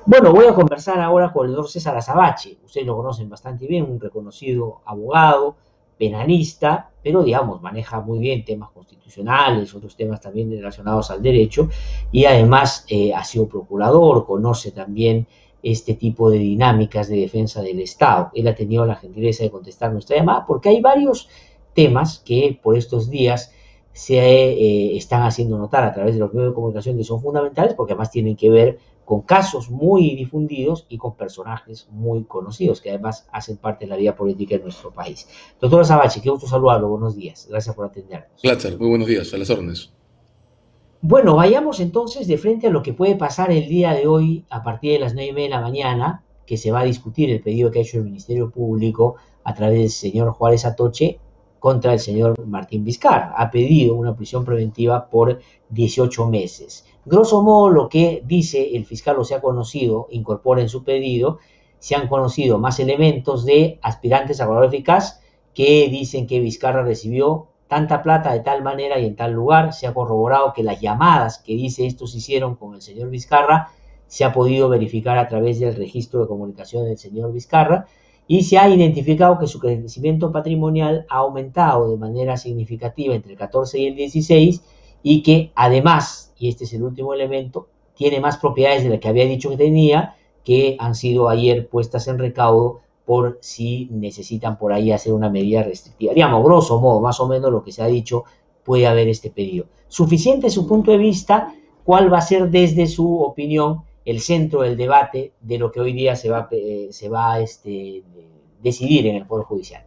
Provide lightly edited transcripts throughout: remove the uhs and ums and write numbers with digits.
Bueno, voy a conversar ahora con el doctor César Azabache. Ustedes lo conocen bastante bien, un reconocido abogado, penalista, pero digamos, maneja muy bien temas constitucionales, otros temas también relacionados al derecho, y además ha sido procurador, conoce también este tipo de dinámicas de defensa del Estado. Él ha tenido la gentileza de contestar nuestra llamada porque hay varios temas que por estos días se están haciendo notar a través de los medios de comunicación que son fundamentales porque además tienen que ver con casos muy difundidos y con personajes muy conocidos que además hacen parte de la vida política de nuestro país. Doctor Azabache, qué gusto saludarlo, buenos días, gracias por atendernos. Platzer, muy buenos días, a las órdenes. Bueno, vayamos entonces de frente a lo que puede pasar el día de hoy a partir de las 9:30 de la mañana, que se va a discutir el pedido que ha hecho el Ministerio Público a través del señor Juárez Atoche contra el señor Martín Vizcarra. Ha pedido una prisión preventiva por 18 meses. Grosso modo, lo que dice el fiscal o se ha conocido, incorpora en su pedido, se han conocido más elementos de aspirantes a valor eficaz que dicen que Vizcarra recibió tanta plata de tal manera y en tal lugar. Se ha corroborado que las llamadas que dice estos hicieron con el señor Vizcarra se ha podido verificar a través del registro de comunicación del señor Vizcarra y se ha identificado que su crecimiento patrimonial ha aumentado de manera significativa entre el 14 y el 16 y que además, y este es el último elemento, tiene más propiedades de las que había dicho que tenía, que han sido ayer puestas en recaudo por si necesitan por ahí hacer una medida restrictiva. Digamos, grosso modo, más o menos lo que se ha dicho, puede haber este pedido. Suficiente su punto de vista, cuál va a ser desde su opinión el centro del debate de lo que hoy día se va a decidir en el Poder Judicial.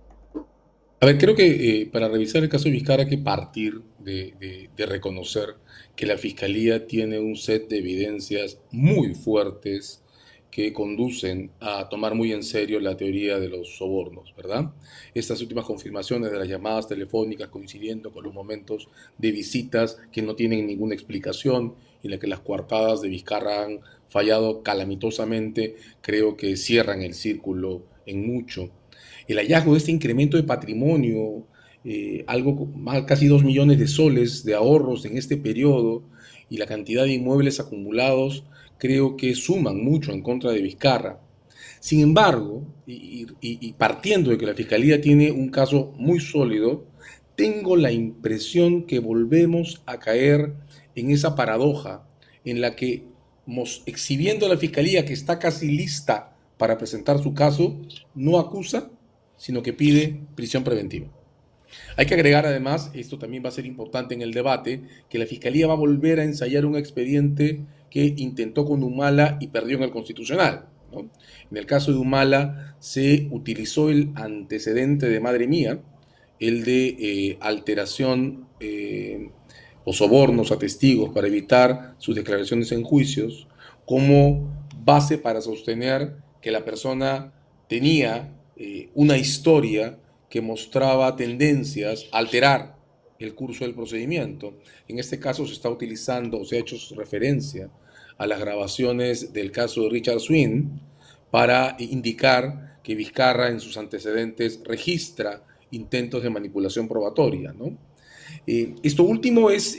A ver, creo que para revisar el caso de Vizcarra hay que partir de reconocer que la Fiscalía tiene un set de evidencias muy fuertes que conducen a tomar muy en serio la teoría de los sobornos, ¿verdad? Estas últimas confirmaciones de las llamadas telefónicas coincidiendo con los momentos de visitas que no tienen ninguna explicación y en la que las coartadas de Vizcarra han fallado calamitosamente, creo que cierran el círculo en mucho. El hallazgo de este incremento de patrimonio, algo más, casi 2 millones de soles de ahorros en este periodo y la cantidad de inmuebles acumulados, creo que suman mucho en contra de Vizcarra. Sin embargo, y partiendo de que la Fiscalía tiene un caso muy sólido, tengo la impresión que volvemos a caer en esa paradoja en la que, exhibiendo a la Fiscalía que está casi lista para presentar su caso, no acusa, sino que pide prisión preventiva. Hay que agregar además, esto también va a ser importante en el debate, que la Fiscalía va a volver a ensayar un expediente que intentó con Humala y perdió en el Constitucional, ¿no? En el caso de Humala se utilizó el antecedente de Madre Mía, el de alteración o sobornos a testigos para evitar sus declaraciones en juicios, como base para sostener que la persona tenía una historia que mostraba tendencias a alterar el curso del procedimiento. En este caso se está utilizando, o se ha hecho referencia a las grabaciones del caso de Richard Swin para indicar que Vizcarra en sus antecedentes registra intentos de manipulación probatoria, ¿no? Esto último es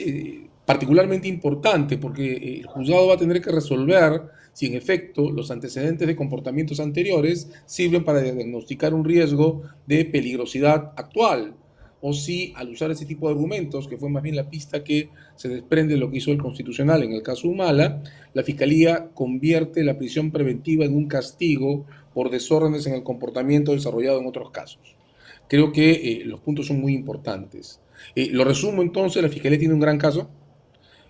particularmente importante porque el juzgado va a tener que resolver si en efecto los antecedentes de comportamientos anteriores sirven para diagnosticar un riesgo de peligrosidad actual o si al usar ese tipo de argumentos, que fue más bien la pista que se desprende de lo que hizo el Constitucional en el caso Humala, la Fiscalía convierte la prisión preventiva en un castigo por desórdenes en el comportamiento desarrollado en otros casos. Creo que los puntos son muy importantes. Lo resumo entonces, la Fiscalía tiene un gran caso.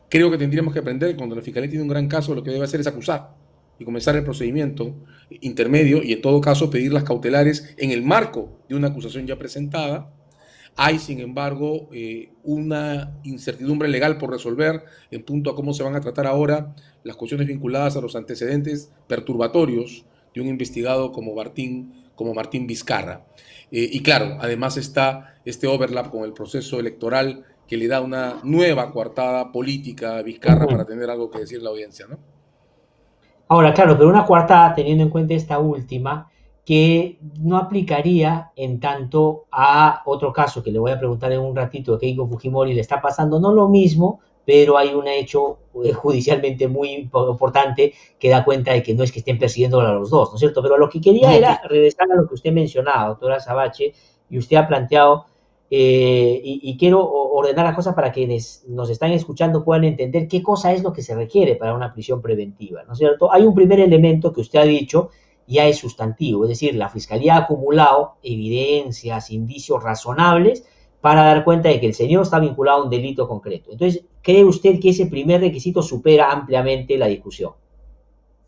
Creo que tendríamos que aprender que cuando la Fiscalía tiene un gran caso, lo que debe hacer es acusar y comenzar el procedimiento intermedio y en todo caso pedir las cautelares en el marco de una acusación ya presentada. Hay, sin embargo, una incertidumbre legal por resolver en punto a cómo se van a tratar ahora las cuestiones vinculadas a los antecedentes perturbatorios de un investigado como Martín Vizcarra. Y claro, además está este overlap con el proceso electoral que le da una nueva coartada política a Vizcarra para tener algo que decir la audiencia, ¿no? Ahora, claro, pero una coartada, teniendo en cuenta esta última, que no aplicaría en tanto a otro caso que le voy a preguntar en un ratito, de Keiko Fujimori, le está pasando no lo mismo, pero hay un hecho judicialmente muy importante que da cuenta de que no es que estén persiguiendo a los dos, ¿no es cierto? Pero lo que quería No, era regresar a lo que usted mencionaba, doctora Sabache, y usted ha planteado, y quiero ordenar las cosas para quienes nos están escuchando puedan entender qué cosa es lo que se requiere para una prisión preventiva, ¿no es cierto? Hay un primer elemento que usted ha dicho, ya es sustantivo, es decir, la Fiscalía ha acumulado evidencias, indicios razonables para dar cuenta de que el señor está vinculado a un delito concreto. Entonces, ¿cree usted que ese primer requisito supera ampliamente la discusión?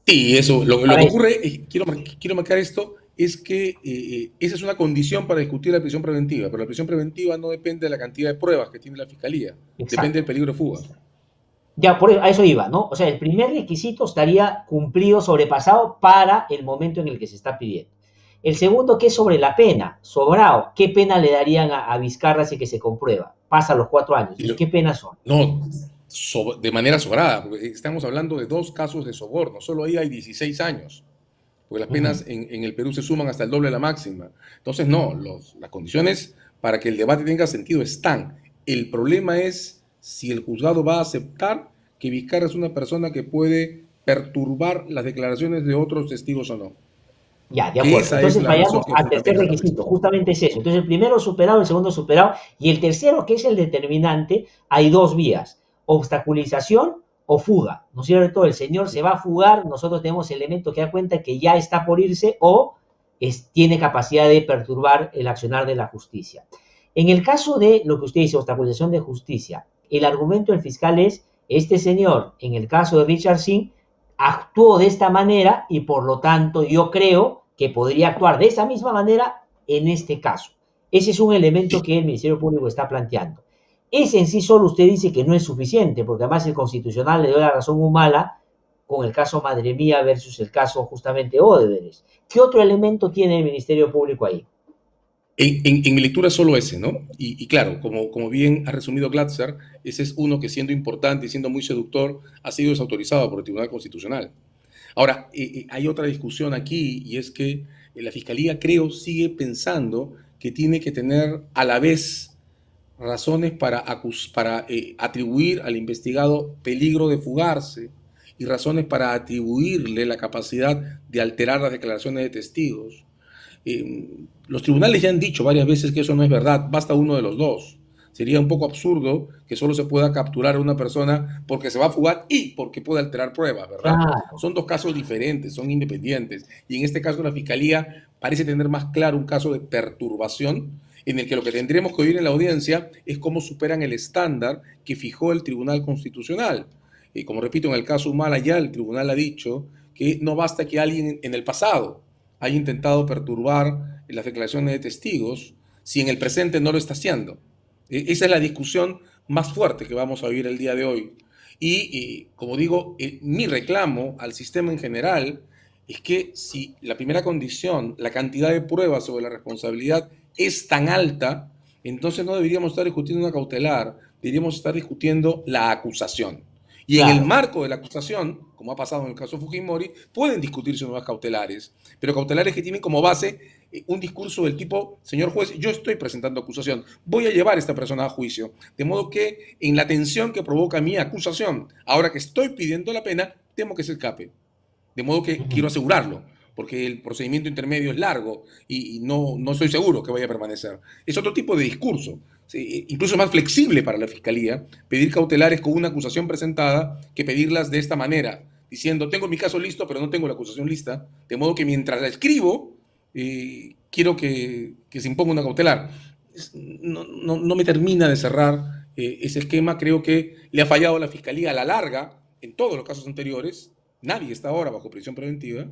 sí, eso, lo Para que eso, ocurre, quiero marcar esto, es que esa es una condición para discutir la prisión preventiva, pero la prisión preventiva no depende de la cantidad de pruebas que tiene la fiscalía, depende del exacto. peligro de fuga. Ya, por eso, a eso iba, ¿no? O sea, el primer requisito estaría cumplido, sobrepasado para el momento en el que se está pidiendo. El segundo, que es sobre la pena, sobrado, ¿qué pena le darían a Vizcarra si que se comprueba? Pasa los 4 años. Y ¿Y qué penas son? no, de manera sobrada, porque estamos hablando de dos casos de soborno, solo ahí hay 16 años, porque las Uh -huh. penas en el Perú se suman hasta el doble de la máxima. Entonces, no, las condiciones para que el debate tenga sentido están. El problema es si el juzgado va a aceptar que Vizcarra es una persona que puede perturbar las declaraciones de otros testigos o no. Ya, de Que acuerdo. esa es Entonces la razón vayamos que al tercer fundamenta la requisito, prisión. justamente es eso. Entonces el primero superado, el segundo superado, y el tercero, que es el determinante, hay dos vías, obstaculización o fuga. ¿No es cierto? El señor se va a fugar, nosotros tenemos elementos que da cuenta que ya está por irse o tiene capacidad de perturbar el accionar de la justicia. En el caso de lo que usted dice, obstaculización de justicia, el argumento del fiscal es, este señor, en el caso de Richard Singh, actuó de esta manera y por lo tanto yo creo que podría actuar de esa misma manera en este caso. Ese es un elemento que el Ministerio Público está planteando. Ese en sí solo usted dice que no es suficiente, porque además el Constitucional le dio la razón humana con el caso Madre Mía versus el caso justamente Odebrecht. ¿Qué otro elemento tiene el Ministerio Público ahí? En mi lectura solo ese, ¿no? Y claro, como bien ha resumido Glatzer, ese es uno que siendo importante y siendo muy seductor ha sido desautorizado por el Tribunal Constitucional. Ahora, hay otra discusión aquí y es que la Fiscalía, creo, sigue pensando que tiene que tener a la vez razones para atribuir al investigado peligro de fugarse y razones para atribuirle la capacidad de alterar las declaraciones de testigos. Los tribunales ya han dicho varias veces que eso no es verdad, basta uno de los dos. Sería un poco absurdo que solo se pueda capturar a una persona porque se va a fugar y porque puede alterar pruebas, ¿verdad? Claro, Son dos casos diferentes, son independientes. Y en este caso la Fiscalía parece tener más claro un caso de perturbación en el que lo que tendremos que oír en la audiencia es cómo superan el estándar que fijó el Tribunal Constitucional. Y como repito, en el caso Humala ya el tribunal ha dicho que no basta que alguien en el pasado haya intentado perturbar las declaraciones de testigos si en el presente no lo está haciendo. Esa es la discusión más fuerte que vamos a vivir el día de hoy. Como digo, mi reclamo al sistema en general es que si la primera condición, la cantidad de pruebas sobre la responsabilidad es tan alta, entonces no deberíamos estar discutiendo una cautelar, deberíamos estar discutiendo la acusación. Y en el claro. marco de la acusación, como ha pasado en el caso Fujimori, pueden discutirse nuevas cautelares, pero cautelares que tienen como base un discurso del tipo, señor juez, yo estoy presentando acusación, voy a llevar a esta persona a juicio, de modo que en la tensión que provoca mi acusación, ahora que estoy pidiendo la pena, temo que se escape. De modo que Uh -huh. quiero asegurarlo, porque el procedimiento intermedio es largo y no estoy seguro que vaya a permanecer. Es otro tipo de discurso, sí, incluso más flexible para la Fiscalía, pedir cautelares con una acusación presentada que pedirlas de esta manera, diciendo, tengo mi caso listo, pero no tengo la acusación lista, de modo que mientras la escribo, quiero que se imponga una cautelar. No me termina de cerrar ese esquema, creo que le ha fallado a la Fiscalía a la larga, en todos los casos anteriores, nadie está ahora bajo prisión preventiva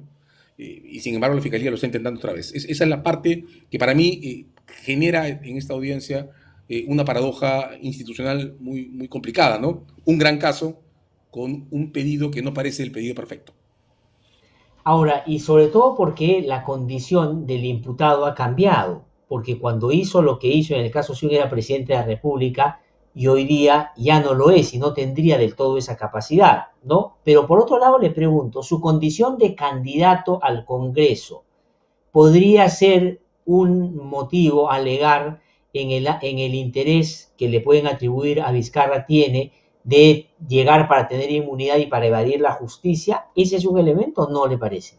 y sin embargo la Fiscalía lo está intentando otra vez. Esa es la parte que para mí genera en esta audiencia una paradoja institucional muy complicada, ¿no? Un gran caso con un pedido que no parece el pedido perfecto. Ahora, y sobre todo porque la condición del imputado ha cambiado, porque cuando hizo lo que hizo en el caso si era presidente de la República y hoy día ya no lo es y no tendría del todo esa capacidad, ¿no? Pero por otro lado le pregunto, su condición de candidato al Congreso podría ser un motivo a alegar en el interés que le pueden atribuir a Vizcarra tiene de llegar para tener inmunidad y para evadir la justicia, ¿ese es un elemento? ¿No le parece?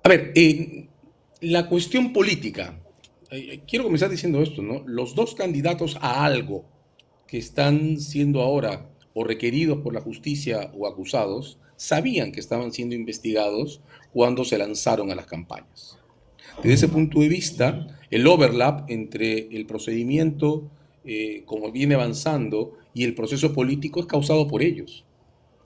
A ver, la cuestión política. Quiero comenzar diciendo esto, ¿no? Los dos candidatos a algo que están siendo ahora o requeridos por la justicia o acusados, sabían que estaban siendo investigados cuando se lanzaron a las campañas. Desde ese punto de vista, el overlap entre el procedimiento, como viene avanzando, y el proceso político es causado por ellos.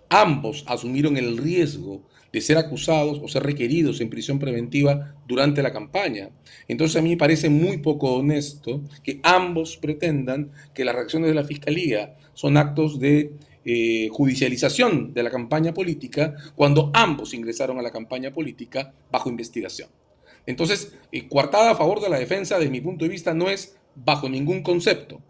Ambos asumieron el riesgo de ser acusados o ser requeridos en prisión preventiva durante la campaña. Entonces a mí me parece muy poco honesto que ambos pretendan que las reacciones de la Fiscalía son actos de judicialización de la campaña política cuando ambos ingresaron a la campaña política bajo investigación. Entonces, coartada a favor de la defensa, desde mi punto de vista, no es bajo ningún concepto.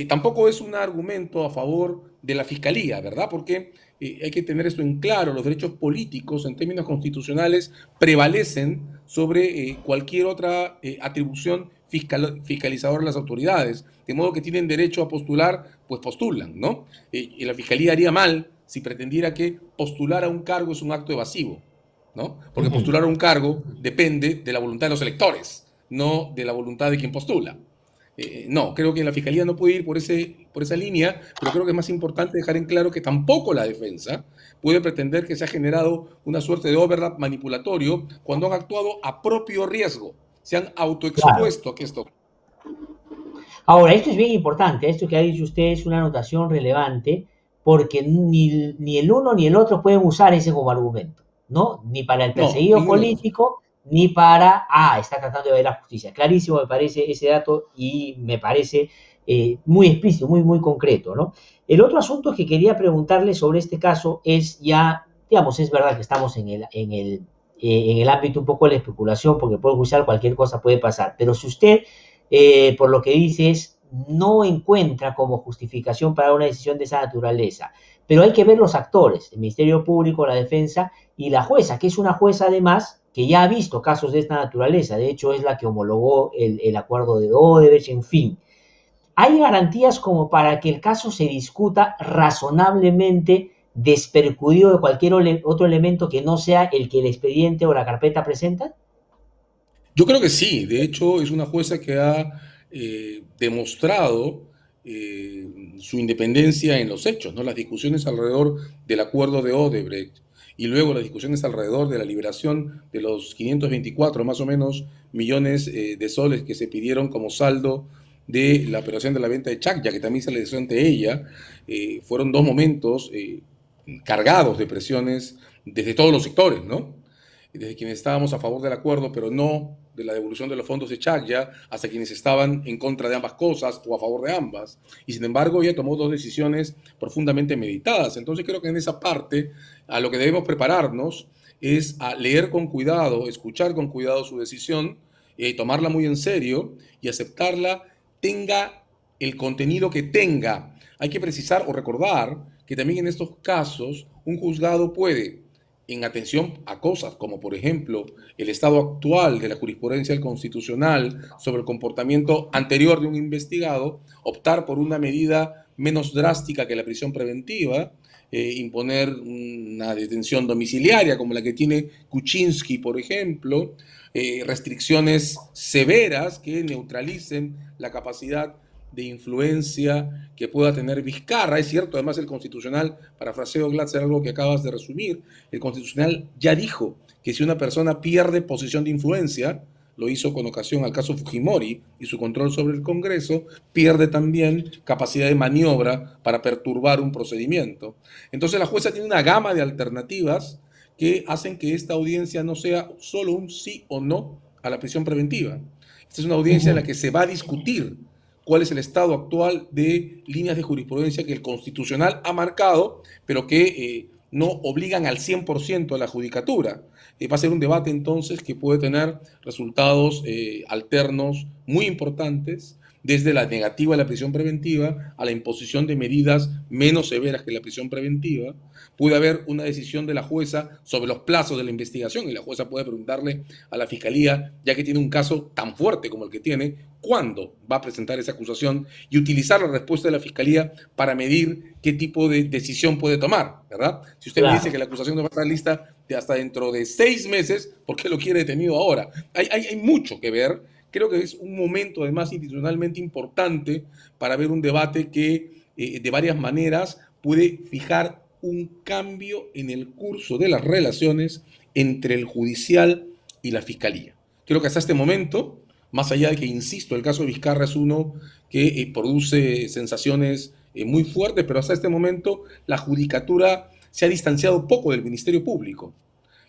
Tampoco es un argumento a favor de la fiscalía, ¿verdad? Porque hay que tener esto en claro, los derechos políticos en términos constitucionales prevalecen sobre cualquier otra atribución fiscalizadora a las autoridades, de modo que tienen derecho a postular, pues postulan, ¿no? Y la fiscalía haría mal si pretendiera que postular a un cargo es un acto evasivo, ¿no? Porque postular a un cargo depende de la voluntad de los electores, no de la voluntad de quien postula. No, creo que la Fiscalía no puede ir por esa línea, pero creo que es más importante dejar en claro que tampoco la defensa puede pretender que se ha generado una suerte de overlap manipulatorio cuando han actuado a propio riesgo, se han Claro. autoexpuesto a que esto. Ahora, esto es bien importante, esto que ha dicho usted es una anotación relevante, porque ni el uno ni el otro pueden usar ese como argumento, ¿no? Ni para el No, perseguido ninguno de los dos. político, ni para, está tratando de ver la justicia. Clarísimo me parece ese dato y me parece muy explícito, muy concreto, ¿no? El otro asunto que quería preguntarle sobre este caso es ya, digamos, es verdad que estamos en el ámbito un poco de la especulación, porque por judicial cualquier cosa puede pasar, pero si usted por lo que dices, no encuentra como justificación para una decisión de esa naturaleza. Pero hay que ver los actores, el Ministerio Público, la defensa y la jueza, que es una jueza además que ya ha visto casos de esta naturaleza, de hecho es la que homologó el acuerdo de Odebrecht, en fin. ¿Hay garantías como para que el caso se discuta razonablemente despercudido de cualquier otro elemento que no sea el que el expediente o la carpeta presenta? Yo creo que sí, de hecho es una jueza que ha demostrado su independencia en los hechos, ¿no? Las discusiones alrededor del acuerdo de Odebrecht y luego las discusiones alrededor de la liberación de los 524 más o menos millones de soles que se pidieron como saldo de la operación de la venta de Chacya, que también se le hizo ante ella, fueron dos momentos cargados de presiones desde todos los sectores, ¿no? Desde quienes estábamos a favor del acuerdo, pero no de la devolución de los fondos de Chacya, hasta quienes estaban en contra de ambas cosas o a favor de ambas. Y sin embargo, ella tomó dos decisiones profundamente meditadas. Entonces creo que en esa parte a lo que debemos prepararnos es a leer con cuidado, escuchar con cuidado su decisión, tomarla muy en serio y aceptarla, tenga el contenido que tenga. Hay que precisar o recordar que también en estos casos un juzgado puede, en atención a cosas como por ejemplo el estado actual de la jurisprudencia del constitucional sobre el comportamiento anterior de un investigado, optar por una medida menos drástica que la prisión preventiva, imponer una detención domiciliaria como la que tiene Kuczynski, por ejemplo, restricciones severas que neutralicen la capacidad de influencia que pueda tener Vizcarra. Es cierto, además el Constitucional, parafraseo Glatzer, algo que acabas de resumir, el Constitucional ya dijo que si una persona pierde posición de influencia, lo hizo con ocasión al caso Fujimori y su control sobre el Congreso, pierde también capacidad de maniobra para perturbar un procedimiento. Entonces la jueza tiene una gama de alternativas que hacen que esta audiencia no sea solo un sí o no a la prisión preventiva. Esta es una Uh audiencia en la -huh. que se va a discutir cuál es el estado actual de líneas de jurisprudencia que el Constitucional ha marcado, pero que no obligan al 100% a la judicatura. Va a ser un debate entonces que puede tener resultados alternos muy importantes, desde la negativa de la prisión preventiva a la imposición de medidas menos severas que la prisión preventiva. Puede haber una decisión de la jueza sobre los plazos de la investigación y la jueza puede preguntarle a la fiscalía, ya que tiene un caso tan fuerte como el que tiene, cuándo va a presentar esa acusación y utilizar la respuesta de la fiscalía para medir qué tipo de decisión puede tomar, ¿verdad? Si usted me dice Claro. que la acusación no va a estar lista de hasta dentro de 6 meses, ¿por qué lo quiere detenido ahora? Hay mucho que ver. Creo que es un momento además institucionalmente importante para ver un debate que de varias maneras puede fijar un cambio en el curso de las relaciones entre el judicial y la fiscalía. Creo que hasta este momento, más allá de que, insisto, el caso de Vizcarra es uno que produce sensaciones muy fuertes, pero hasta este momento la judicatura se ha distanciado poco del Ministerio Público.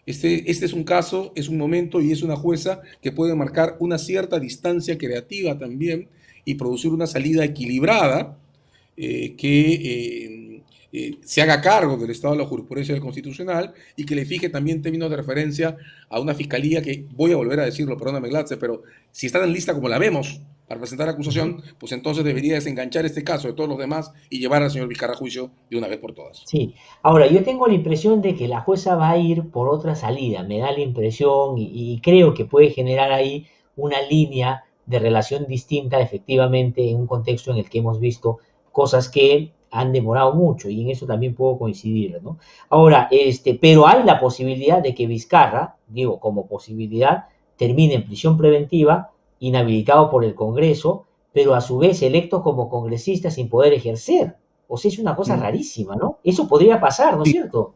Este es un caso, es un momento y es una jueza que puede marcar una cierta distancia creativa también y producir una salida equilibrada que se haga cargo del estado de la jurisprudencia del Constitucional y que le fije también términos de referencia a una fiscalía que, voy a volver a decirlo, perdóname Glatze, pero si está en lista como la vemos para presentar Ujú. acusación, pues entonces debería desenganchar este caso de todos los demás y llevar al señor Vizcarra a juicio de una vez por todas. Sí. Ahora, yo tengo la impresión de que la jueza va a ir por otra salida, me da la impresión y creo que puede generar ahí una línea de relación distinta efectivamente en un contexto en el que hemos visto cosas que han demorado mucho y en eso también puedo coincidir, ¿no? Ahora, pero hay la posibilidad de que Vizcarra, digo, como posibilidad, termine en prisión preventiva, inhabilitado por el Congreso, pero a su vez electo como congresista sin poder ejercer. O sea, es una cosa Mm. rarísima, ¿no? Eso podría pasar, ¿no es Sí, cierto?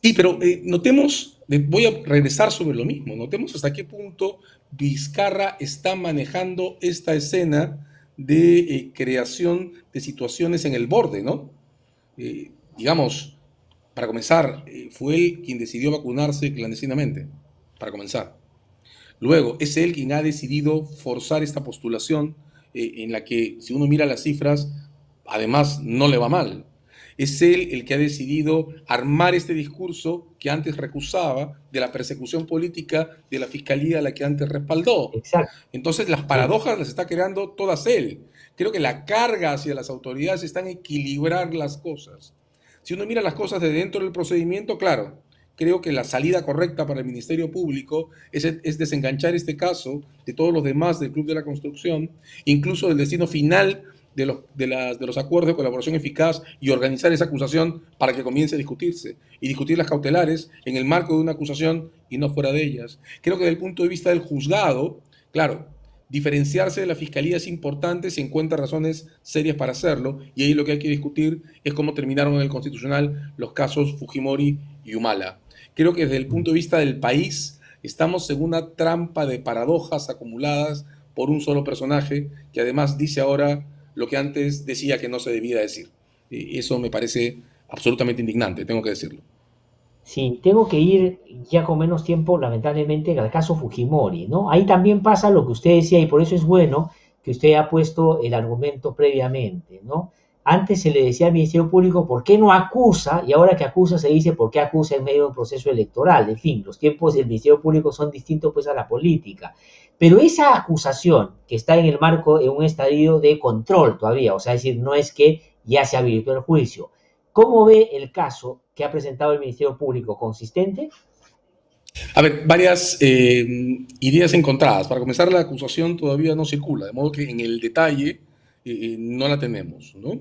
sí, pero notemos, voy a regresar sobre lo mismo, notemos hasta qué punto Vizcarra está manejando esta escena de creación de situaciones en el borde, ¿no? Digamos, para comenzar, fue él quien decidió vacunarse clandestinamente, para comenzar. Luego, es él quien ha decidido forzar esta postulación en la que, si uno mira las cifras, además no le va mal. Es él el que ha decidido armar este discurso que antes recusaba de la persecución política de la fiscalía a la que antes respaldó. Exacto, Entonces, las sí, paradojas las está creando todas él. Creo que la carga hacia las autoridades está en equilibrar las cosas. Si uno mira las cosas de dentro del procedimiento, claro, creo que la salida correcta para el Ministerio Público es desenganchar este caso de todos los demás del Club de la Construcción, incluso del destino final de los acuerdos de colaboración eficaz y organizar esa acusación para que comience a discutirse y discutir las cautelares en el marco de una acusación y no fuera de ellas. Creo que desde el punto de vista del juzgado, claro, diferenciarse de la fiscalía es importante si encuentra razones serias para hacerlo y ahí lo que hay que discutir es cómo terminaron en el Constitucional los casos Fujimori y Humala. Creo que desde el punto de vista del país estamos en una trampa de paradojas acumuladas por un solo personaje que además dice ahora lo que antes decía que no se debía decir. Eso me parece absolutamente indignante, tengo que decirlo. sí, tengo que ir ya con menos tiempo, lamentablemente, al caso Fujimori, ¿no? Ahí también pasa lo que usted decía y por eso es bueno que usted ha puesto el argumento previamente, ¿no? Antes se le decía al Ministerio Público, ¿por qué no acusa? Y ahora que acusa se dice, ¿por qué acusa en medio de un proceso electoral? En fin, los tiempos del Ministerio Público son distintos pues a la política. Pero esa acusación que está en el marco de un estadio de control todavía, o sea, es decir, no es que ya se habilitó el juicio. ¿Cómo ve el caso que ha presentado el Ministerio Público? ¿Consistente? A ver, varias ideas encontradas. Para comenzar, la acusación todavía no circula, de modo que en el detalle no la tenemos, ¿no?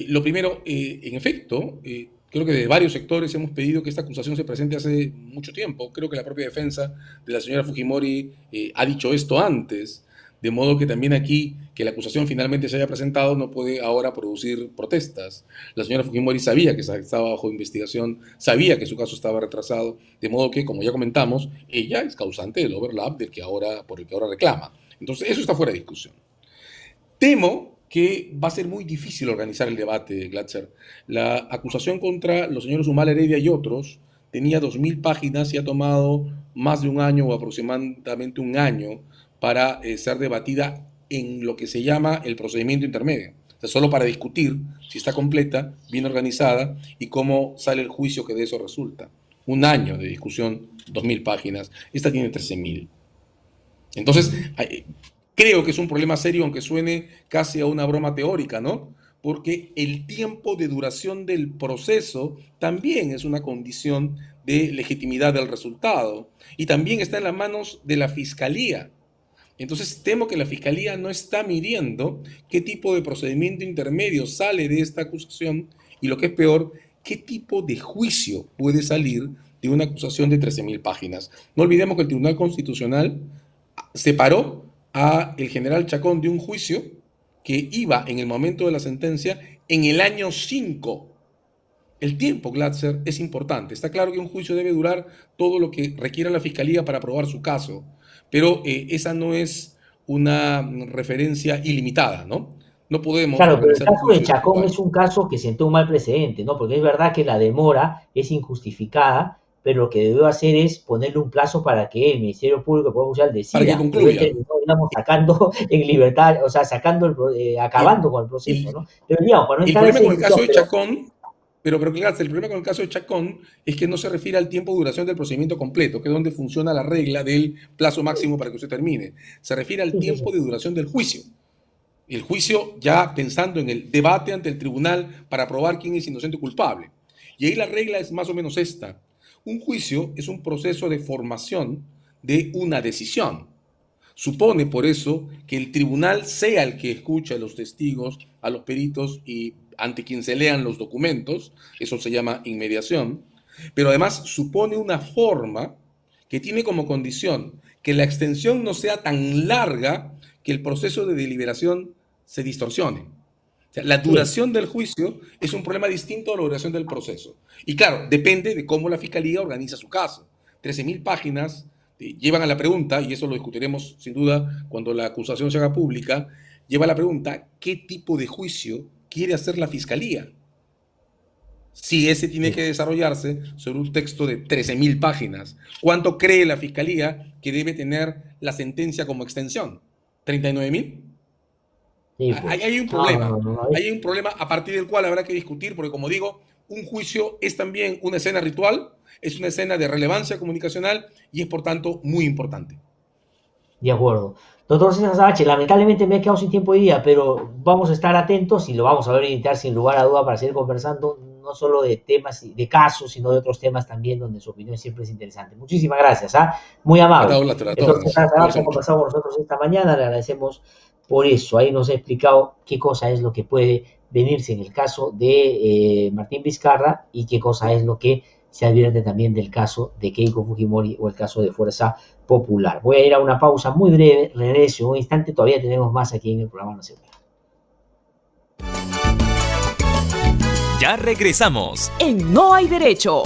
Lo primero, en efecto, creo que de varios sectores hemos pedido que esta acusación se presente hace mucho tiempo. Creo que la propia defensa de la señora Fujimori ha dicho esto antes, de modo que también aquí que la acusación finalmente se haya presentado no puede ahora producir protestas. La señora Fujimori sabía que estaba bajo investigación, sabía que su caso estaba retrasado, de modo que, como ya comentamos, ella es causante del overlap por el que ahora reclama. Entonces, eso está fuera de discusión. Temo que va a ser muy difícil organizar el debate, Glatzer. La acusación contra los señores Humala Heredia y otros tenía 2000 páginas y ha tomado más de un año o aproximadamente un año para ser debatida en lo que se llama el procedimiento intermedio. O sea, solo para discutir si está completa, bien organizada y cómo sale el juicio que de eso resulta. Un año de discusión, 2000 páginas. Esta tiene 13.000. Entonces, Ujú. Creo que es un problema serio, aunque suene casi a una broma teórica, ¿no? Porque el tiempo de duración del proceso también es una condición de legitimidad del resultado y también está en las manos de la fiscalía. Entonces temo que la fiscalía no está midiendo qué tipo de procedimiento intermedio sale de esta acusación y lo que es peor, qué tipo de juicio puede salir de una acusación de 13.000 páginas. No olvidemos que el Tribunal Constitucional separó a el general Chacón de un juicio que iba en el momento de la sentencia en el año 5. El tiempo, Glatzer, es importante. Está claro que un juicio debe durar todo lo que requiera la fiscalía para probar su caso, pero esa no es una referencia ilimitada, ¿no? No podemos Claro, pero el organizar un caso de juicio de Chacón 5 es años. un caso que sentó un mal precedente, ¿no? Porque es verdad que la demora es injustificada, pero lo que debió hacer es ponerle un plazo para que el Ministerio Público, el Poder Judicial, Para que decida, pero él concluya, terminó, digamos, sacando en libertad, o sea, sacando el, acabando con el proceso, el, ¿no? Pero digamos, para no el entrar en problema esa con el discusión, caso de pero Chacón, pero claro, el problema con el caso de Chacón es que no se refiere al tiempo de duración del procedimiento completo, que es donde funciona la regla del plazo máximo para que usted termine. Se refiere al sí, sí, sí. tiempo de duración del juicio. El juicio ya pensando en el debate ante el tribunal para probar quién es inocente o culpable. Y ahí la regla es más o menos esta. Un juicio es un proceso de formación de una decisión. Supone por eso que el tribunal sea el que escucha a los testigos, a los peritos y ante quien se lean los documentos, eso se llama inmediación, pero además supone una forma que tiene como condición que la extensión no sea tan larga que el proceso de deliberación se distorsione. O sea, la Sí. duración del juicio es un problema distinto a la duración del proceso. Y claro, depende de cómo la fiscalía organiza su caso. 13.000 páginas llevan a la pregunta, y eso lo discutiremos sin duda cuando la acusación se haga pública, lleva a la pregunta, ¿qué tipo de juicio quiere hacer la fiscalía? Si ese tiene Sí. que desarrollarse sobre un texto de 13.000 páginas, ¿cuánto cree la fiscalía que debe tener la sentencia como extensión? ¿39.000? Sí, pues. Hay un No, no, problema, no, no, no. hay un problema a partir del cual habrá que discutir, porque como digo, un juicio es también una escena ritual, es una escena de relevancia comunicacional y es por tanto muy importante. De acuerdo. Doctor César Sabache, lamentablemente me he quedado sin tiempo hoy día, pero vamos a estar atentos y lo vamos a orientar sin lugar a duda para seguir conversando, no solo de temas, de casos, sino de otros temas también, donde su opinión siempre es interesante. Muchísimas gracias, ¿ah? Muy amable. Atado lateral, a todas Entonces, órdenes. César Sabache Cuídense ha mucho. conversado con nosotros esta mañana, le agradecemos por eso. Ahí nos ha explicado qué cosa es lo que puede venirse en el caso de Martín Vizcarra y qué cosa es lo que se advierte también del caso de Keiko Fujimori o el caso de Fuerza Popular. Voy a ir a una pausa muy breve, regreso en un instante, todavía tenemos más aquí en el programa nacional. Ya regresamos. En No hay derecho.